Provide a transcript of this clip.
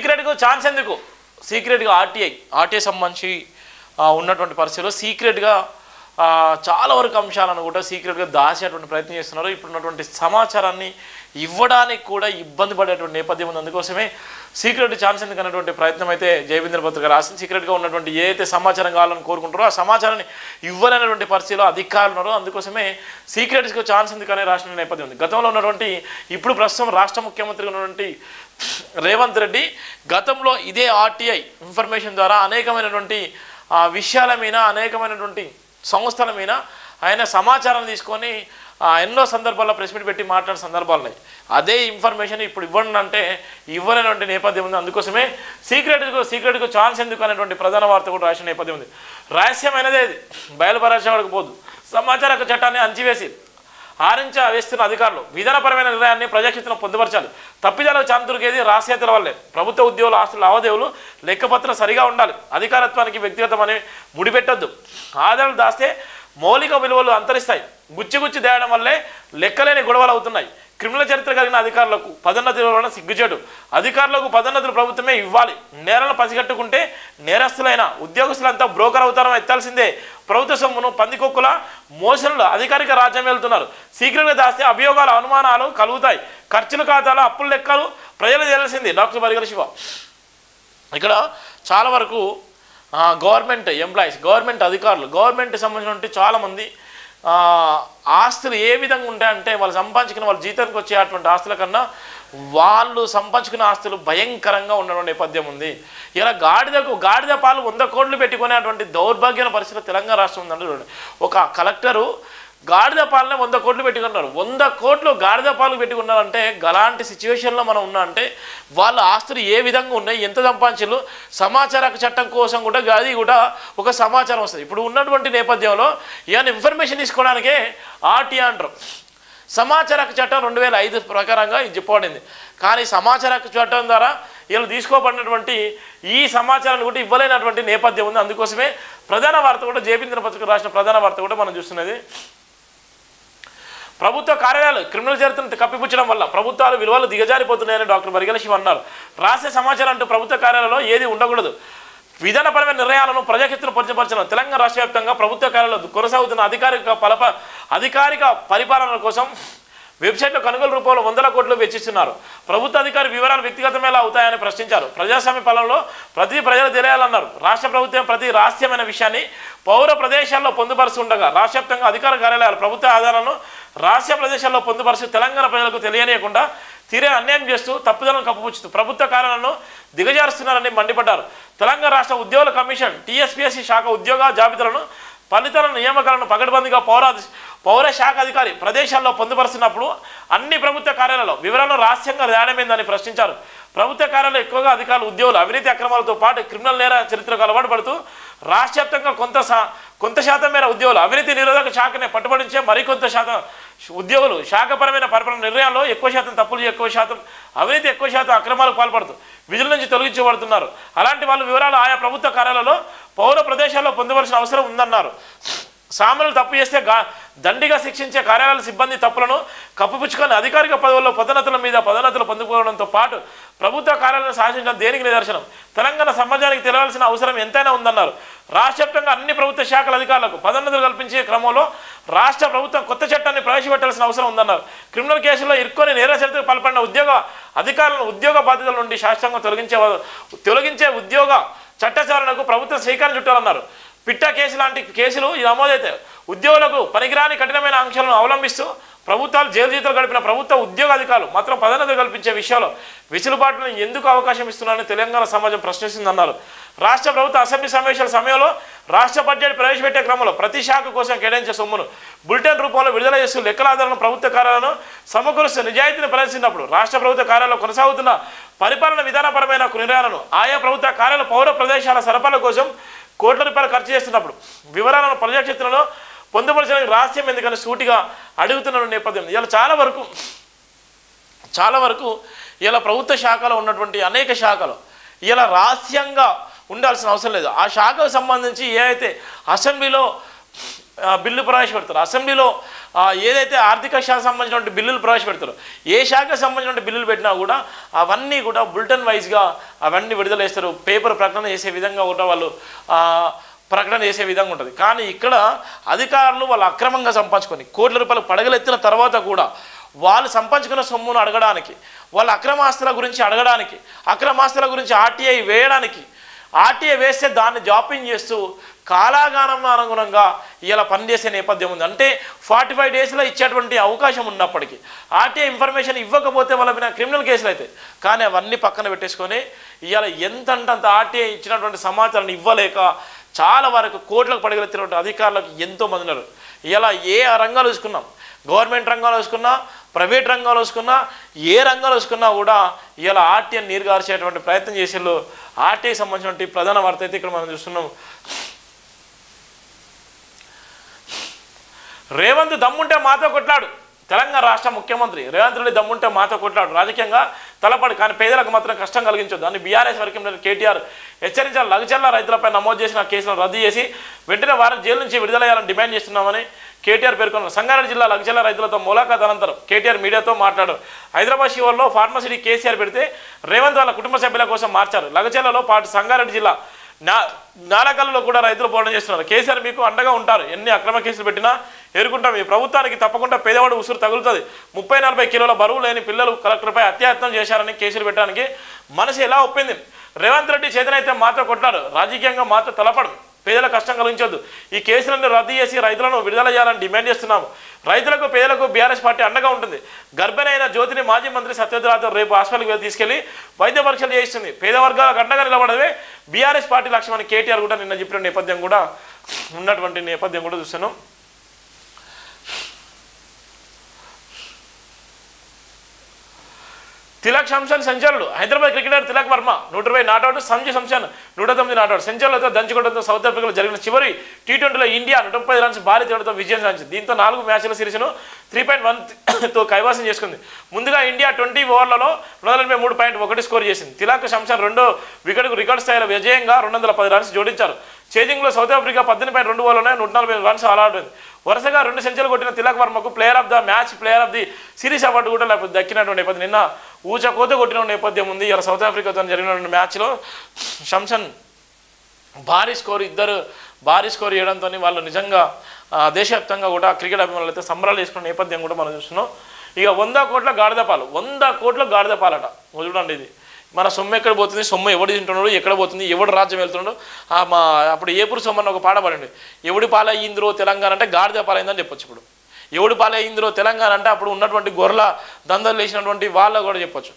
సీక్రెట్గా ఛాన్స్ ఎందుకు? సీక్రెట్గా ఆర్టీఐ సంబంధించి ఉన్నటువంటి పరిస్థితుల్లో సీక్రెట్గా చాలా వరకు అంశాలను కూడా సీక్రెట్గా దాచేటువంటి ప్రయత్నం చేస్తున్నారు. ఇప్పుడున్నటువంటి సమాచారాన్ని ఇవ్వడానికి కూడా ఇబ్బంది పడేటువంటి నేపథ్యం ఉంది. అందుకోసమే సీక్రెట్ ఛాన్స్ ఎందుకు అనేటువంటి ప్రయత్నం అయితే జయబింద్ర పత్రిక రాసింది. సీక్రెట్గా ఉన్నటువంటి ఏదైతే సమాచారం కావాలని కోరుకుంటారో ఆ సమాచారాన్ని ఇవ్వలేనటువంటి పరిస్థితిలో అధికారులు ఉన్నారో అందుకోసమే సీక్రెట్స్గా ఛాన్స్ ఎందుకు అనే రాసిన నేపథ్యం ఉంది. గతంలో ఉన్నటువంటి ఇప్పుడు ప్రస్తుతం రాష్ట్ర ముఖ్యమంత్రిగా ఉన్నటువంటి రేవంత్ రెడ్డి గతంలో ఇదే ఆర్టీఐ ఇన్ఫర్మేషన్ ద్వారా అనేకమైనటువంటి విషయాల మీద అనేకమైనటువంటి సంస్థల మీద ఆయన సమాచారం తీసుకొని ఎన్నో సందర్భాల్లో ప్రెస్ మీట్ పెట్టి మాట్లాడిన సందర్భాలు ఉన్నాయి. అదే ఇన్ఫర్మేషన్ ఇప్పుడు ఇవ్వండి అంటే ఇవ్వలేనటువంటి నేపథ్యం ఉంది. అందుకోసమే సీక్రెట్గా ఛాన్స్ ఎందుకు అనేటువంటి ప్రధాన వార్త కూడా రాసిన నేపథ్యం ఉంది. రహస్యమైనదే అది బయలుపరచడానికి పోదు. సమాచార హక్కు చట్టాన్ని అంచివేసి వేస్తున్న అధికారులు విధానపరమైన నిర్ణయాన్ని ప్రజాక్షేత్రంలో పొందుపరచాలి. తప్పిదాలకు ఛాన్స్ దొరికేది రాష్ట్రీయతల వల్లే. ప్రభుత్వ ఉద్యోగుల ఆస్తుల లావాదేవీలు లెక్కపత్రం సరిగా ఉండాలి. అధికారత్వానికి వ్యక్తిగతం అనే ముడిపెట్టద్దు. ఆధారాలు దాస్తే మౌలిక విలువలు అంతరిస్తాయి. గుచ్చి దేయడం వల్లే లెక్కలేని గొడవలు అవుతున్నాయి. క్రిమినల్ చరిత్ర కలిగిన అధికారులకు పదోన్నతుల వలన సిగ్గుచేటు. అధికారులకు పదోన్నతులు ప్రభుత్వమే ఇవ్వాలి. నేరాలను పసిగట్టుకుంటే నేరస్తులైన ఉద్యోగస్తులంతా బ్రోకర్ అవతారం ఎత్తాల్సిందే. ప్రభుత్వ సొమ్మును పందికొక్కుల మోసంలో అధికారిక రాజ్యం వెళ్తున్నారు. సీక్రెట్గా దాస్తే అభియోగాలు అనుమానాలు కలుగుతాయి. ఖర్చుల ఖాతాలు అప్పుల లెక్కలు ప్రజలు తెలిసింది. డాక్టర్ బరిగల శివ ఇక్కడ చాలా వరకు గవర్నమెంట్ ఎంప్లాయీస్, గవర్నమెంట్ అధికారులు, గవర్నమెంట్ సంబంధించినటువంటి చాలామంది ఆస్తులు ఏ విధంగా ఉంటాయంటే వాళ్ళు సంపాదించుకున్న వాళ్ళ జీతానికి వచ్చేటువంటి ఆస్తుల కన్నా వాళ్ళు సంపాదించుకున్న ఆస్తులు భయంకరంగా ఉండడం నేపథ్యం ఉంది. ఇలా గాడిద పాలు 100 కోట్లు పెట్టుకునేటువంటి దౌర్భాగ్యమైన పరిస్థితి తెలంగాణ రాష్ట్రం ఉందంటే చూడండి. ఒక కలెక్టరు గాడిద పాలనే 100 కోట్లు పెట్టుకున్నారు. 100 కోట్లు గాడిద పాలు పెట్టుకున్నారంటే అలాంటి సిచ్యువేషన్లో మనం ఉన్నా అంటే వాళ్ళ ఆస్తులు ఏ విధంగా ఉన్నాయి, ఎంత సంపాదించారు, సమాచార హక్కు చట్టం కోసం కూడా అది కూడా ఒక సమాచారం వస్తుంది. ఇప్పుడు ఉన్నటువంటి నేపథ్యంలో ఏమైనా ఇన్ఫర్మేషన్ తీసుకోవడానికే ఆర్టీఐ అంటారు. సమాచార హక్కు చట్టం 2005 ప్రకారంగా ఇది చెప్పబడింది. కానీ సమాచార హక్కు చట్టం ద్వారా వీళ్ళు తీసుకోబడినటువంటి ఈ సమాచారాన్ని కూడా ఇవ్వలేనటువంటి నేపథ్యం ఉంది. అందుకోసమే ప్రధాన వార్త కూడా జయబింద్ర పత్రిక రాసిన ప్రధాన వార్త కూడా మనం చూస్తున్నది. ప్రభుత్వ కార్యాలయాలు క్రిమినల్ చరిత్రను కప్పిపుచ్చడం వల్ల ప్రభుత్వాలు విలువలు దిగజారిపోతున్నాయని డాక్టర్ బరిగల శివ అన్నారు. రాసే సమాచారం అంటూ ప్రభుత్వ కార్యాలయంలో ఏది ఉండకూడదు. విధానపరమైన నిర్ణయాలను ప్రజాక్షేత్రంలో పొందుపరచడం. తెలంగాణ రాష్ట్ర వ్యాప్తంగా ప్రభుత్వ కార్యాలయాలు కొనసాగుతున్న అధికారిక పరిపాలన కోసం వెబ్సైట్లో కొనుగోలు రూపంలో 100 కోట్లు వెచ్చిస్తున్నారు. ప్రభుత్వ అధికారి వివరాలు వ్యక్తిగతమేలా అవుతాయని ప్రశ్నించారు. ప్రజాస్వామ్య పాలనలో ప్రతి ప్రజలు తెలియాలన్నారు. రాష్ట్ర ప్రభుత్వం ప్రతి రహస్యమైన విషయాన్ని పౌర ప్రదేశాల్లో పొందుపరుస్తుండగా రాష్ట్ర వ్యాప్తంగా అధికార కార్యాలయాలు ప్రభుత్వ ఆధారాలను రహస్య ప్రదేశాల్లో పొందుపరుస్తూ తెలంగాణ ప్రజలకు తెలియనియకుండా తీరే అన్యాయం చేస్తూ తప్పుదలను కప్పుపుచ్చుతూ ప్రభుత్వ కార్యాలను దిగజారుస్తున్నారని మండిపడ్డారు. తెలంగాణ రాష్ట్ర ఉద్యోగుల కమిషన్ టీఎస్పీఎస్సీ శాఖ ఉద్యోగ జాబితాలను ఫలితాల నియామకాలను పకడ్బందీగా పౌర శాఖ అధికారి ప్రదేశాల్లో పొందుపరుస్తున్నప్పుడు అన్ని ప్రభుత్వ కార్యాలయాల్లో వివరాలను రహస్యంగా రాయడమేందని ప్రశ్నించారు. ప్రభుత్వ కార్యాలయంలో ఎక్కువగా అధికారులు ఉద్యోగులు అవినీతి అక్రమాలతో పాటు క్రిమినల్ నేర చరిత్రకు అలవాటు పడుతూ రాష్ట్ర వ్యాప్తంగా కొంత శాతం మేర ఉద్యోగులు అవినీతి నిరోధక శాఖనే పట్టుబడించే మరికొంత శాతం ఉద్యోగులు శాఖపరమైన పరిపాలన నిర్ణయాల్లో ఎక్కువ శాతం తప్పులు, ఎక్కువ శాతం అవినీతి, ఎక్కువ శాతం అక్రమాలకు పాల్పడుతూ విధుల నుంచి తొలగించబడుతున్నారు. అలాంటి వాళ్ళ వివరాలు ఆయా ప్రభుత్వ కార్యాలయాల్లో పౌర ప్రదేశాల్లో పొందవలసిన అవసరం ఉందన్నారు. సామాన్యులు తప్పు చేస్తే దండిగా శిక్షించే కార్యాలయాల సిబ్బంది తప్పులను కప్పిపుచ్చుకొని అధికారిక పదవుల్లో పదోన్నతులు పొందుకోవడంతో పాటు ప్రభుత్వ కార్యాలయాలను సాధించడం దేనికి నిదర్శనం? తెలంగాణ సమాజానికి తెలియాల్సిన అవసరం ఎంతైనా ఉందన్నారు. రాష్ట్ర వ్యాప్తంగా అన్ని ప్రభుత్వ శాఖల అధికారులకు పదోన్నతులు కల్పించే క్రమంలో రాష్ట్ర ప్రభుత్వం కొత్త చట్టాన్ని ప్రవేశపెట్టాల్సిన అవసరం ఉందన్నారు. క్రిమినల్ కేసుల్లో ఇరుక్కొని నేర చరిత్రకు పాల్పడిన అధికారులను ఉద్యోగ బాధ్యతల నుండి శాశ్వతంగా తొలగించే ఉద్యోగ చట్టసవరణకు ప్రభుత్వం శ్రీకారం చుట్టాలన్నారు. పిట్టా కేసు లాంటి కేసులు నమోదైతే ఉద్యోగులకు పనికిరాని కఠినమైన ఆంక్షలను అవలంబిస్తూ ప్రభుత్వాలు జైలు జీతాలు గడిపిన ప్రభుత్వ ఉద్యోగ అధికారులు మాత్రం పదోన్నతులు కల్పించే విషయంలో వెసులుబాటును ఎందుకు అవకాశం ఇస్తున్నారని తెలంగాణ సమాజం ప్రశ్నిస్తుందన్నారు. రాష్ట్ర ప్రభుత్వ అసెంబ్లీ సమావేశాల సమయంలో రాష్ట్ర బడ్జెట్ ప్రవేశపెట్టే క్రమంలో ప్రతి శాఖ కోసం కేటాయించే సొమ్మును బులెటిన్ రూపంలో విడుదల చేస్తూ లెక్కల ఆధారాలను ప్రభుత్వ కార్యాలను సమకూరుస్తూ నిజాయితీని ప్రదర్శించినప్పుడు రాష్ట్ర ప్రభుత్వ కార్యాలయంలో కొనసాగుతున్న పరిపాలన విధానపరమైన నిర్ణయాలను ఆయా ప్రభుత్వ కార్యాలయ పౌర ప్రదేశాల సరఫరా కోసం కోట్ల రూపాయలు ఖర్చు చేస్తున్నప్పుడు వివరాలను ప్రజాక్షేత్రంలో పొందుపరచడానికి రహస్యం ఎందుకని సూటిగా అడుగుతున్న నేపథ్యం. ఇలా చాలా వరకు ఇలా ప్రభుత్వ శాఖలో ఉన్నటువంటి అనేక శాఖలు ఇలా రహస్యంగా ఉండాల్సిన అవసరం లేదు. ఆ శాఖకు సంబంధించి ఏ అయితే అసెంబ్లీలో బిల్లు ప్రవేశపెడతారు. అసెంబ్లీలో ఏదైతే ఆర్థిక శాఖకు సంబంధించినటువంటి బిల్లులు ప్రవేశపెడతారో, ఏ శాఖకు సంబంధించినటువంటి బిల్లులు పెట్టినా కూడా అవన్నీ కూడా బులెటిన్ వైజ్గా అవన్నీ విడుదల చేస్తారు. పేపర్ ప్రకటన చేసే విధంగా కూడా వాళ్ళు ప్రకటన చేసే విధంగా ఉంటుంది. కానీ ఇక్కడ అధికారులు వాళ్ళు అక్రమంగా సంపాదించుకొని కోట్ల రూపాయలు పడగలెత్తిన తర్వాత కూడా వాళ్ళు సంపాదించుకున్న సొమ్మును అడగడానికి, వాళ్ళ అక్రమాస్తుల గురించి అడగడానికి, అక్రమాస్తుల గురించి ఆర్టీఐ వేయడానికి, ఆర్టీఐ వేస్తే దాన్ని జాప్యం చేస్తూ కాలాగానం అనుగుణంగా ఇలా పనిచేసే నేపథ్యం ఉంది. అంటే 45 డేస్లో ఇచ్చేటువంటి అవకాశం ఉన్నప్పటికీ ఆర్టీఐ ఇన్ఫర్మేషన్ ఇవ్వకపోతే వాళ్ళ మీద క్రిమినల్ కేసులు అవుతాయి. కానీ అవన్నీ పక్కన పెట్టేసుకొని ఇవాళ ఎంతంత ఆర్టీఐ ఇచ్చినటువంటి సమాచారాన్ని ఇవ్వలేక చాలా వరకు కోట్లకు పడగలెత్తినటువంటి అధికారులకు ఎంతోమంది ఉన్నారు. ఇలా ఏ రంగాలు చూసుకున్నాం, గవర్నమెంట్ రంగాలు చూసుకున్నా, ప్రైవేట్ రంగాలు చూసుకున్నా, ఏ రంగాలు చూసుకున్నా కూడా ఇలా ఆర్టీఐని నీరుగార్చేటువంటి ప్రయత్నం చేసేళ్ళు. ఆర్టీఐకి సంబంధించినటువంటి ప్రధాన వార్త అయితే ఇక్కడ మనం చూస్తున్నాం. రేవంత్ దమ్ముంటే మాతో కొట్లాడు. తెలంగాణ రాష్ట్ర ముఖ్యమంత్రి రేవంత్ రెడ్డి దమ్ముంటే మాతో కొట్లాడు. రాజకీయంగా తలపడి కానీ పేదలకు మాత్రం కష్టం కలిగించొద్దు అని బీఆర్ఎస్ వర్గం కేటీఆర్ హెచ్చరించారు. లగచర్ల రైతులపై నమోదు చేసిన కేసులను రద్దు చేసి వెంటనే వారిని జైలు నుంచి విడుదల చేయాలని డిమాండ్ చేస్తున్నామని కేటీఆర్ పేర్కొన్నారు. సంగారెడ్డి జిల్లా లగచర్ల రైతులతో ములాఖాత్ అనంతరం కేటీఆర్ మీడియాతో మాట్లాడారు. హైదరాబాద్ శివార్లో ఫార్మసిటీ కేసీఆర్ పెడితే రేవంత్ వాళ్ళ కుటుంబ సభ్యుల కోసం మార్చారు. లగచర్లలో పాటు సంగారెడ్డి జిల్లా నాలకల్లో కూడా రైతులు పోరాటం చేస్తున్నారు. కేసీఆర్ మీకు అండగా ఉంటారు. ఎన్ని అక్రమ కేసులు పెట్టినా ఎదుర్కొంటాం. ఈ ప్రభుత్వానికి తప్పకుండా పేదవాడు ఉసురు తగులుతుంది. 30-40 కిలోల బరువు లేని పిల్లలు కలెక్టర్పై అత్యాయత్నం చేశారని కేసులు పెట్టడానికి మనసు ఎలా ఒప్పింది? రేవంత్ రెడ్డి చేతనైతే మాతో కొట్లాడు, రాజకీయంగా మాతో తలపడు, పేదల కష్టం కలిగించొద్దు. ఈ కేసులను రద్దు చేసి రైతులను విడుదల చేయాలని డిమాండ్ చేస్తున్నాము. రైతులకు పేదలకు బీఆర్ఎస్ పార్టీ అండగా ఉంటుంది. గర్భిణైన జ్యోతిని మాజీ మంత్రి సత్యవతిరాథ్ రేపు హాస్పిటల్కి తీసుకెళ్లి వైద్య పరీక్షలు చేయిస్తుంది. పేద వర్గాలకు అండగా నిలబడమే బీఆర్ఎస్ పార్టీ లక్ష్యమని కేటీఆర్ కూడా నిన్న చెప్పిన నేపథ్యం కూడా ఉన్నటువంటి నేపథ్యం కూడా చూస్తున్నాం. తిలక్ శంషన్ సెంచర్లు. Hyderabad cricketer Tilak Varma 120 not out, Sanju Samson 109 not out సెంచర్లతో దంచుకోవడంతో సౌత్ ఆఫ్రికాలో జరిగిన చివరి టీ20లో ఇండియా 130 రన్స్ భారీ తేడాతో విజయం సాధించింది. దీంతో 4 మ్యాచ్ల సిరీస్ను 3.1తో కైవసం చేసుకుంది. ముందుగా ఇండియా 20 ఓవర్లలో 183.1 స్కోర్ చేసింది. తిలక్ శంషన్ రెండో వికెట్కు రికార్డు స్థాయిలో విజయంగా 210 రన్స్ జోడించారు. చేజింగ్లో సౌత్ ఆఫ్రికా 18.2 ఓవర్లోనే 140 రన్స్ ఆలాడింది. వరుసగా 2 సెంచరీలు కొట్టిన తిలక్ వర్మకు player of the match, player of the series award కూడా దక్కినటువంటి నేపథ్యం. నిన్న ఊచకోత కొట్టిన నేపథ్యం ఉంది. ఇలా సౌత్ ఆఫ్రికాతో జరిగినటువంటి మ్యాచ్లో శంషన్ ఇద్దరు భారీ స్కోర్ చేయడంతో వాళ్ళు నిజంగా దేశవ్యాప్తంగా కూడా క్రికెట్ అభిమానులు అయితే సంబరాలు చేసుకున్న నేపథ్యం కూడా మనం చూస్తున్నాం. ఇక 100 కోట్ల గాడిదపాలు, 100 కోట్ల గాడిదపాలట. చూడండి, ఇది మన సొమ్ము ఎక్కడ పోతుంది, సొమ్ము ఎవడు తింటున్నాడు, ఎక్కడ పోతుంది, ఎవడు రాజ్యం వెళ్తున్నాడు. అప్పుడు ఏపూరు సొమ్మని ఒక పాట పడండి. ఎవడి పాలయ్యిందిరో తెలంగాణ అంటే గాడిద పాలైందని చెప్పొచ్చు. ఇప్పుడు ఎవడి పాలయ్యిందిరో తెలంగాణ అంటే అప్పుడు ఉన్నటువంటి గొర్రెల దందలు వేసినటువంటి వాళ్ళ కూడా చెప్పొచ్చు.